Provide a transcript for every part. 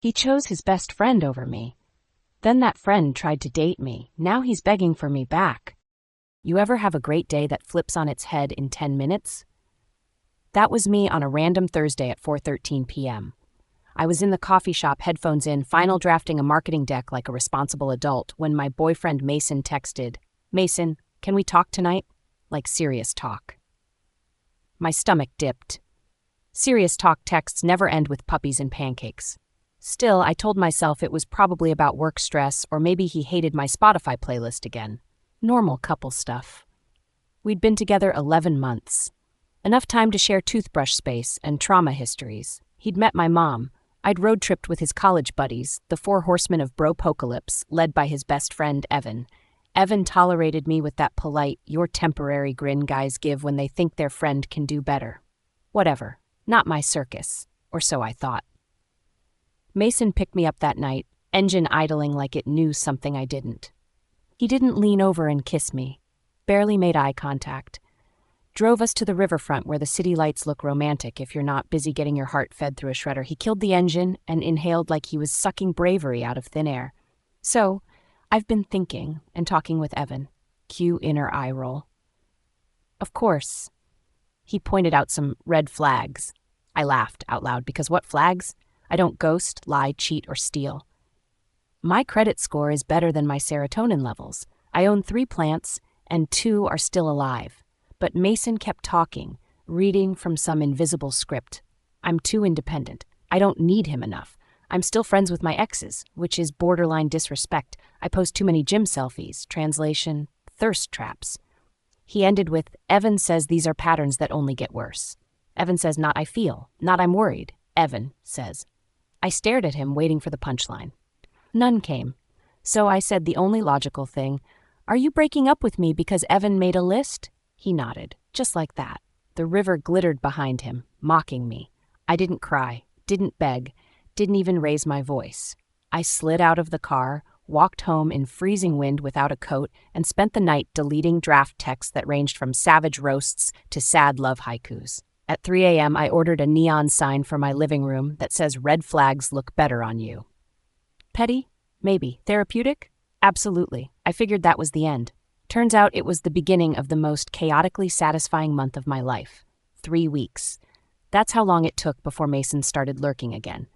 He chose his best friend over me. Then that friend tried to date me. Now he's begging for me back. You ever have a great day that flips on its head in 10 minutes? That was me on a random Thursday at 4:13 p.m. I was in the coffee shop, headphones in, final drafting a marketing deck like a responsible adult, when my boyfriend Mason texted, "Mason, can we talk tonight?" Like serious talk. My stomach dipped. Serious talk texts never end with puppies and pancakes. Still, I told myself it was probably about work stress, or maybe he hated my Spotify playlist again. Normal couple stuff. We'd been together 11 months. Enough time to share toothbrush space and trauma histories. He'd met my mom. I'd road-tripped with his college buddies, the four horsemen of bropocalypse, led by his best friend, Evan. Evan tolerated me with that polite, "you're temporary" grin guys give when they think their friend can do better. Whatever. Not my circus. Or so I thought. Mason picked me up that night, engine idling like it knew something I didn't. He didn't lean over and kiss me. Barely made eye contact. Drove us to the riverfront where the city lights look romantic if you're not busy getting your heart fed through a shredder. He killed the engine and inhaled like he was sucking bravery out of thin air. So, I've been thinking and talking with Evan. Cue inner eye roll. Of course. He pointed out some red flags. I laughed out loud because what flags? I don't ghost, lie, cheat, or steal. My credit score is better than my serotonin levels. I own 3 plants, and 2 are still alive. But Mason kept talking, reading from some invisible script. I'm too independent. I don't need him enough. I'm still friends with my exes, which is borderline disrespect. I post too many gym selfies. Translation, thirst traps. He ended with, Evan says these are patterns that only get worse. Evan says, not I feel, not I'm worried. Evan says. I stared at him, waiting for the punchline. None came. So I said the only logical thing, are you breaking up with me because Evan made a list? He nodded, just like that. The river glittered behind him, mocking me. I didn't cry, didn't beg, didn't even raise my voice. I slid out of the car, walked home in freezing wind without a coat, and spent the night deleting draft texts that ranged from savage roasts to sad love haikus. At 3 a.m., I ordered a neon sign for my living room that says red flags look better on you. Petty? Maybe. Therapeutic? Absolutely. I figured that was the end. Turns out it was the beginning of the most chaotically satisfying month of my life. 3 weeks. That's how long it took before Mason started lurking again.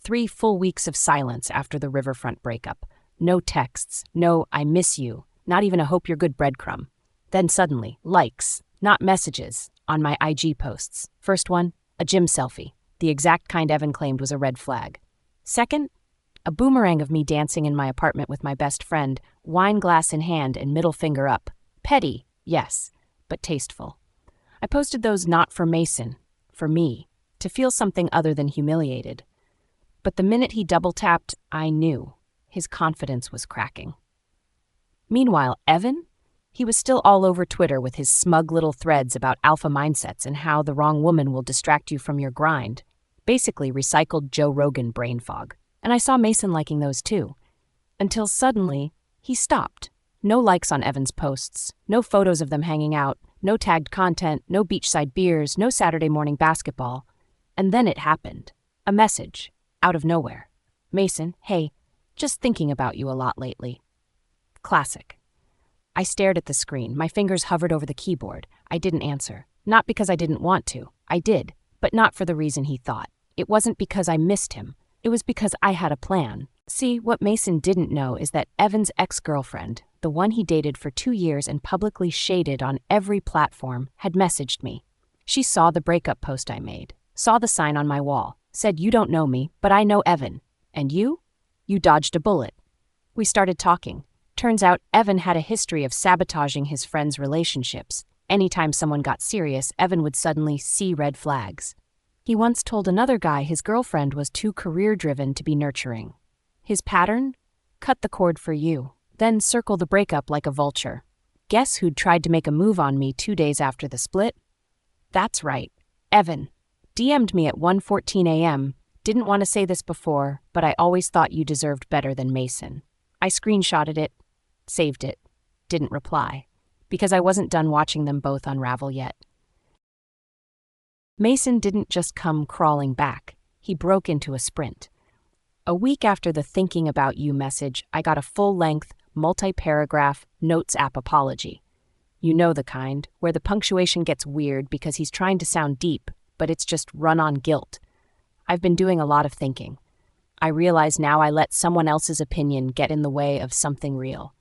3 full weeks of silence after the riverfront breakup. No texts, no I miss you, not even a hope you're good breadcrumb. Then suddenly, likes, not messages, on my IG posts. First one, a gym selfie, the exact kind Evan claimed was a red flag. Second, a boomerang of me dancing in my apartment with my best friend, wine glass in hand and middle finger up. Petty, yes, but tasteful. I posted those not for Mason, for me, to feel something other than humiliated. But the minute he double-tapped, I knew. His confidence was cracking. Meanwhile, Evan? He was still all over Twitter with his smug little threads about alpha mindsets and how the wrong woman will distract you from your grind. Basically recycled Joe Rogan brain fog. And I saw Mason liking those too. Until suddenly, he stopped. No likes on Evan's posts, no photos of them hanging out, no tagged content, no beachside beers, no Saturday morning basketball. And then it happened. A message. Out of nowhere. Mason, hey, just thinking about you a lot lately. Classic. I stared at the screen. My fingers hovered over the keyboard. I didn't answer. Not because I didn't want to. I did, but not for the reason he thought. It wasn't because I missed him. It was because I had a plan. See, what Mason didn't know is that Evan's ex-girlfriend, the one he dated for 2 years and publicly shaded on every platform, had messaged me. She saw the breakup post I made, saw the sign on my wall, said, you don't know me, but I know Evan. And you? You dodged a bullet. We started talking. Turns out Evan had a history of sabotaging his friends' relationships. Anytime someone got serious, Evan would suddenly see red flags. He once told another guy his girlfriend was too career-driven to be nurturing. His pattern? Cut the cord for you, then circle the breakup like a vulture. Guess who'd tried to make a move on me 2 days after the split? That's right, Evan. DM'd me at 1:14 a.m. Didn't want to say this before, but I always thought you deserved better than Mason. I screenshotted it, saved it, didn't reply, because I wasn't done watching them both unravel yet. Mason didn't just come crawling back. He broke into a sprint. A week after the thinking about you message, I got a full-length, multi-paragraph notes app apology. You know the kind, where the punctuation gets weird because he's trying to sound deep, but it's just run on guilt. I've been doing a lot of thinking. I realize now I let someone else's opinion get in the way of something real.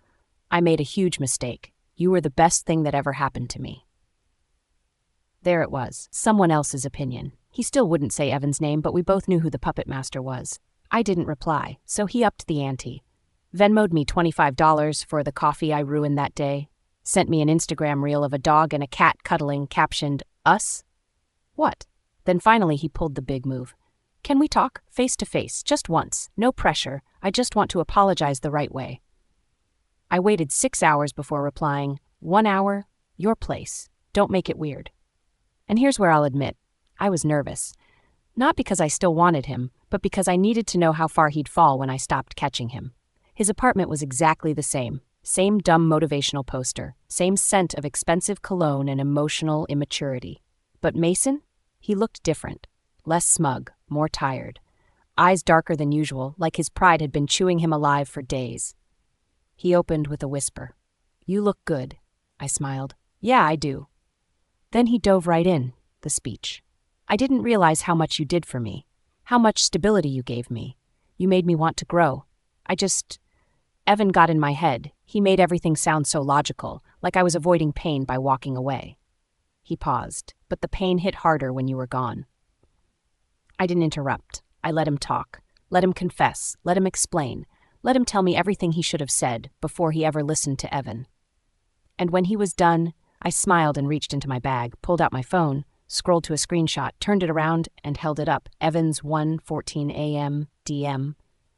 I made a huge mistake. You were the best thing that ever happened to me. There it was, someone else's opinion. He still wouldn't say Evan's name, but we both knew who the puppet master was. I didn't reply, so he upped the ante. Venmo'd me $25 for the coffee I ruined that day. Sent me an Instagram reel of a dog and a cat cuddling, captioned, "Us?" What? Then finally he pulled the big move. Can we talk, face to face, just once? No pressure. I just want to apologize the right way. I waited 6 hours before replying, 1 hour, your place. Don't make it weird. And here's where I'll admit, I was nervous. Not because I still wanted him, but because I needed to know how far he'd fall when I stopped catching him. His apartment was exactly the same. Same dumb motivational poster. Same scent of expensive cologne and emotional immaturity. But Mason? He looked different. Less smug, more tired. Eyes darker than usual, like his pride had been chewing him alive for days. He opened with a whisper. You look good. I smiled. Yeah, I do. Then he dove right in, the speech. I didn't realize how much you did for me. How much stability you gave me. You made me want to grow. Evan got in my head. He made everything sound so logical, like I was avoiding pain by walking away. He paused, but the pain hit harder when you were gone. I didn't interrupt. I let him talk. Let him confess. Let him explain. Let him tell me everything he should have said before he ever listened to Evan. And when he was done, I smiled and reached into my bag, pulled out my phone, scrolled to a screenshot, turned it around, and held it up. Evan's 1:14 a.m. DM.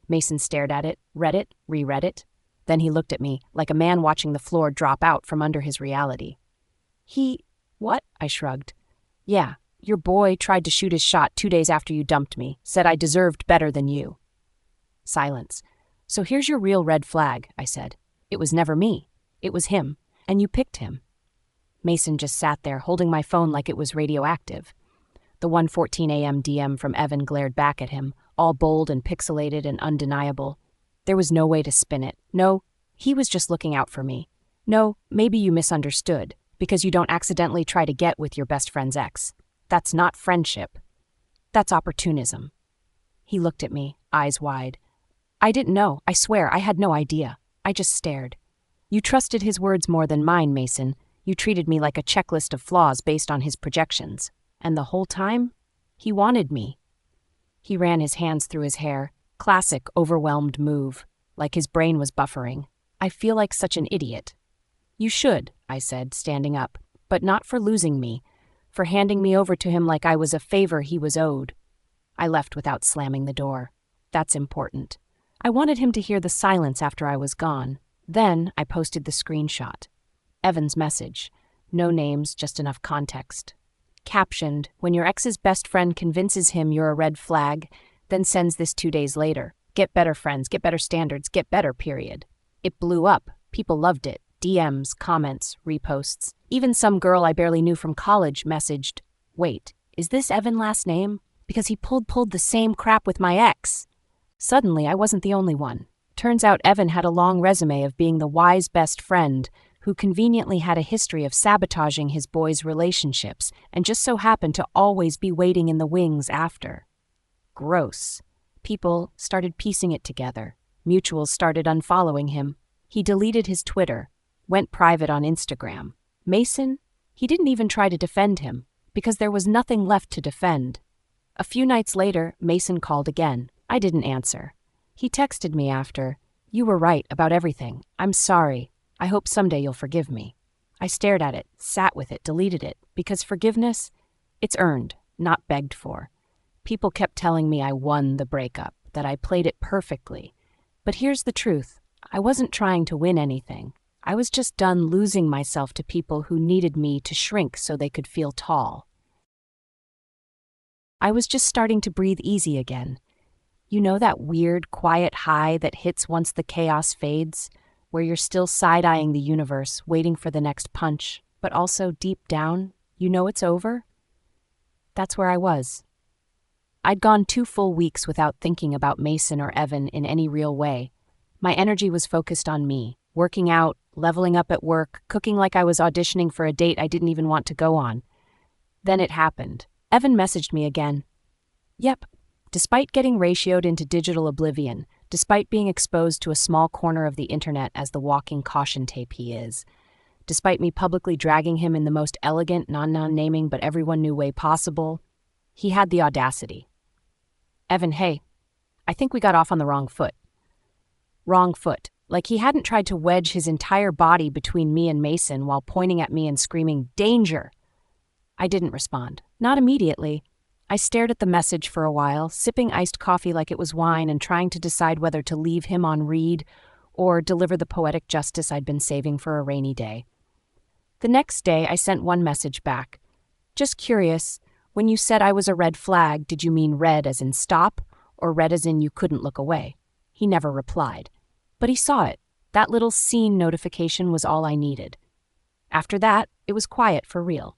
Mason stared at it, read it, reread it. Then he looked at me, like a man watching the floor drop out from under his reality. What? I shrugged. Yeah, your boy tried to shoot his shot 2 days after you dumped me, said I deserved better than you. Silence. So here's your real red flag, I said. It was never me. It was him, and you picked him. Mason just sat there, holding my phone like it was radioactive. The 1:14 a.m. DM from Evan glared back at him, all bold and pixelated and undeniable. There was no way to spin it. No, he was just looking out for me. No, maybe you misunderstood, because you don't accidentally try to get with your best friend's ex. That's not friendship. That's opportunism. He looked at me, eyes wide. I didn't know. I swear, I had no idea. I just stared. You trusted his words more than mine, Mason. You treated me like a checklist of flaws based on his projections. And the whole time, he wanted me. He ran his hands through his hair. Classic overwhelmed move, like his brain was buffering. I feel like such an idiot. You should, I said, standing up, but not for losing me, for handing me over to him like I was a favor he was owed. I left without slamming the door. That's important. I wanted him to hear the silence after I was gone. Then I posted the screenshot. Evan's message. No names, just enough context. Captioned, when your ex's best friend convinces him you're a red flag, then sends this 2 days later. Get better friends, get better standards, get better, period. It blew up. People loved it. DMs, comments, reposts. Even some girl I barely knew from college messaged, wait, is this Evan last name? Because he pulled the same crap with my ex. Suddenly, I wasn't the only one. Turns out Evan had a long resume of being the wise best friend who conveniently had a history of sabotaging his boys' relationships and just so happened to always be waiting in the wings after. Gross. People started piecing it together. Mutuals started unfollowing him. He deleted his Twitter, went private on Instagram. Mason? He didn't even try to defend him, because there was nothing left to defend. A few nights later, Mason called again. I didn't answer. He texted me after, "You were right about everything. I'm sorry. I hope someday you'll forgive me." I stared at it, sat with it, deleted it, because forgiveness, it's earned, not begged for. People kept telling me I won the breakup, that I played it perfectly. But here's the truth. I wasn't trying to win anything. I was just done losing myself to people who needed me to shrink so they could feel tall. I was just starting to breathe easy again. You know that weird, quiet high that hits once the chaos fades, where you're still side-eyeing the universe, waiting for the next punch, but also deep down, you know it's over? That's where I was. I'd gone 2 full weeks without thinking about Mason or Evan in any real way. My energy was focused on me, working out, leveling up at work, cooking like I was auditioning for a date I didn't even want to go on. Then it happened. Evan messaged me again. Yep. Despite getting ratioed into digital oblivion, despite being exposed to a small corner of the internet as the walking caution tape he is, despite me publicly dragging him in the most elegant, non-naming but everyone knew way possible, he had the audacity. Evan, hey, I think we got off on the wrong foot. Wrong foot. Like he hadn't tried to wedge his entire body between me and Mason while pointing at me and screaming, "Danger!" I didn't respond. Not immediately. I stared at the message for a while, sipping iced coffee like it was wine and trying to decide whether to leave him on read or deliver the poetic justice I'd been saving for a rainy day. The next day, I sent one message back. Just curious, when you said I was a red flag, did you mean red as in stop or red as in you couldn't look away? He never replied. But he saw it. That little seen notification was all I needed. After that, it was quiet for real.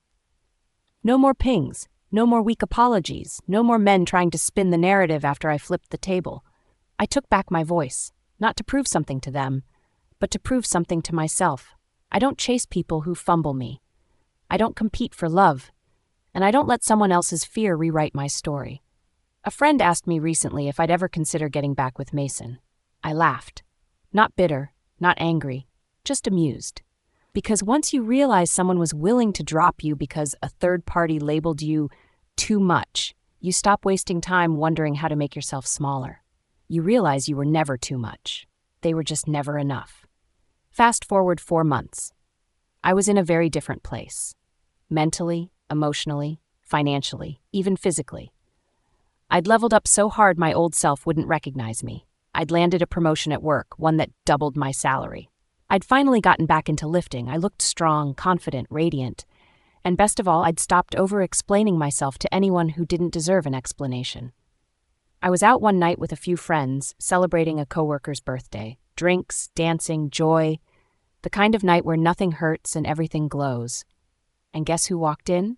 No more pings. No more weak apologies, no more men trying to spin the narrative after I flipped the table. I took back my voice, not to prove something to them, but to prove something to myself. I don't chase people who fumble me. I don't compete for love, and I don't let someone else's fear rewrite my story. A friend asked me recently if I'd ever consider getting back with Mason. I laughed. Not bitter, not angry, just amused. Because once you realize someone was willing to drop you because a third party labeled you too much, you stop wasting time wondering how to make yourself smaller. You realize you were never too much. They were just never enough. Fast forward 4 months. I was in a very different place. Mentally, emotionally, financially, even physically. I'd leveled up so hard my old self wouldn't recognize me. I'd landed a promotion at work, one that doubled my salary. I'd finally gotten back into lifting. I looked strong, confident, radiant. And best of all, I'd stopped over-explaining myself to anyone who didn't deserve an explanation. I was out one night with a few friends, celebrating a coworker's birthday. Drinks, dancing, joy. The kind of night where nothing hurts and everything glows. And guess who walked in?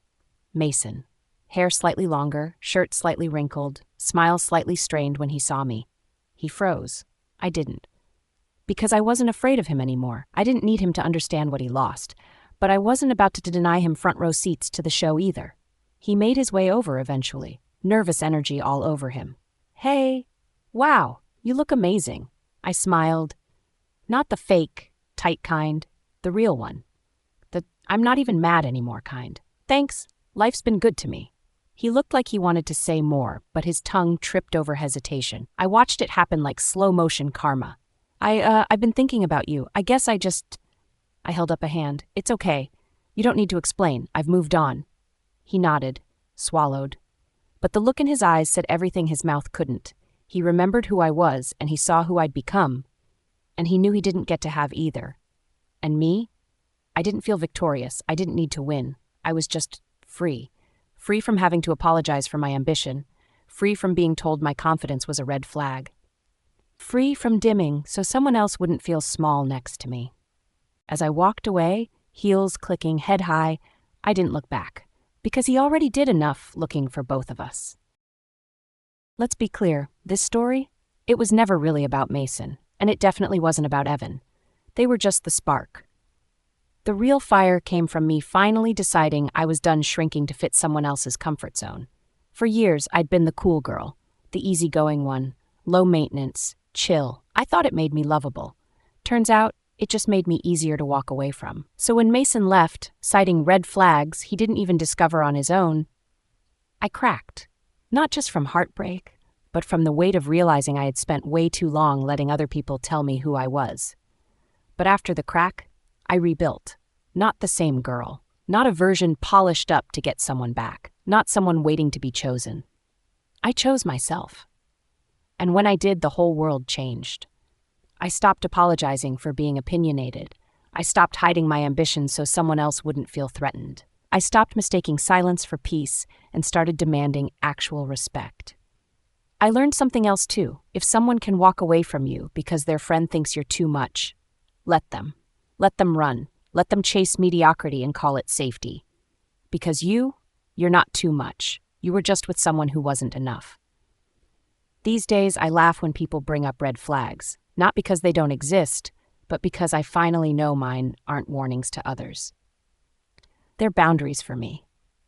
Mason. Hair slightly longer, shirt slightly wrinkled, smile slightly strained when he saw me. He froze. I didn't. Because I wasn't afraid of him anymore. I didn't need him to understand what he lost, but I wasn't about to deny him front row seats to the show either. He made his way over eventually, nervous energy all over him. Hey, wow, you look amazing. I smiled. Not the fake, tight kind, the real one. The I'm not even mad anymore kind. Thanks, life's been good to me. He looked like he wanted to say more, but his tongue tripped over hesitation. I watched it happen like slow motion karma. I've been thinking about you. I guess I held up a hand. It's okay. You don't need to explain. I've moved on. He nodded, swallowed. But the look in his eyes said everything his mouth couldn't. He remembered who I was, and he saw who I'd become. And he knew he didn't get to have either. And me? I didn't feel victorious. I didn't need to win. I was just free. Free from having to apologize for my ambition. Free from being told my confidence was a red flag. Free from dimming so someone else wouldn't feel small next to me. As I walked away, heels clicking, head high, I didn't look back, because he already did enough looking for both of us. Let's be clear, this story, it was never really about Mason, and it definitely wasn't about Evan. They were just the spark. The real fire came from me finally deciding I was done shrinking to fit someone else's comfort zone. For years, I'd been the cool girl, the easygoing one, low maintenance, chill. I thought it made me lovable. Turns out, it just made me easier to walk away from. So when Mason left, citing red flags he didn't even discover on his own, I cracked. Not just from heartbreak, but from the weight of realizing I had spent way too long letting other people tell me who I was. But after the crack, I rebuilt. Not the same girl. Not a version polished up to get someone back. Not someone waiting to be chosen. I chose myself. And when I did, the whole world changed. I stopped apologizing for being opinionated. I stopped hiding my ambitions so someone else wouldn't feel threatened. I stopped mistaking silence for peace and started demanding actual respect. I learned something else too. If someone can walk away from you because their friend thinks you're too much, let them. Let them run. Let them chase mediocrity and call it safety. Because you're not too much. You were just with someone who wasn't enough. These days, I laugh when people bring up red flags, not because they don't exist, but because I finally know mine aren't warnings to others. They're boundaries for me.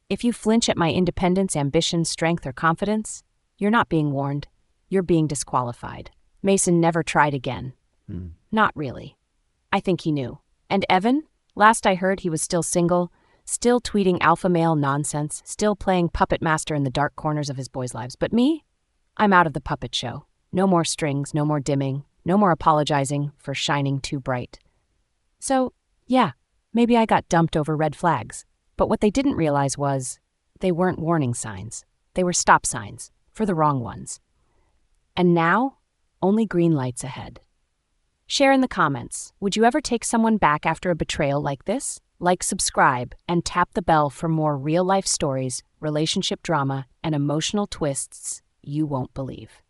If you flinch at my independence, ambition, strength, or confidence, you're not being warned. You're being disqualified. Mason never tried again. Not really. I think he knew. And Evan? Last I heard, he was still single, still tweeting alpha male nonsense, still playing puppet master in the dark corners of his boys' lives. But me? I'm out of the puppet show. No more strings, no more dimming, no more apologizing for shining too bright. So, yeah, maybe I got dumped over red flags. But what they didn't realize was they weren't warning signs. They were stop signs for the wrong ones. And now, only green lights ahead. Share in the comments. Would you ever take someone back after a betrayal like this? Like, subscribe, and tap the bell for more real-life stories, relationship drama, and emotional twists you won't believe.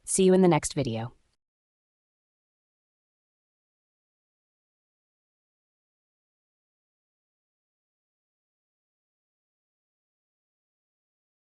See you in the next video.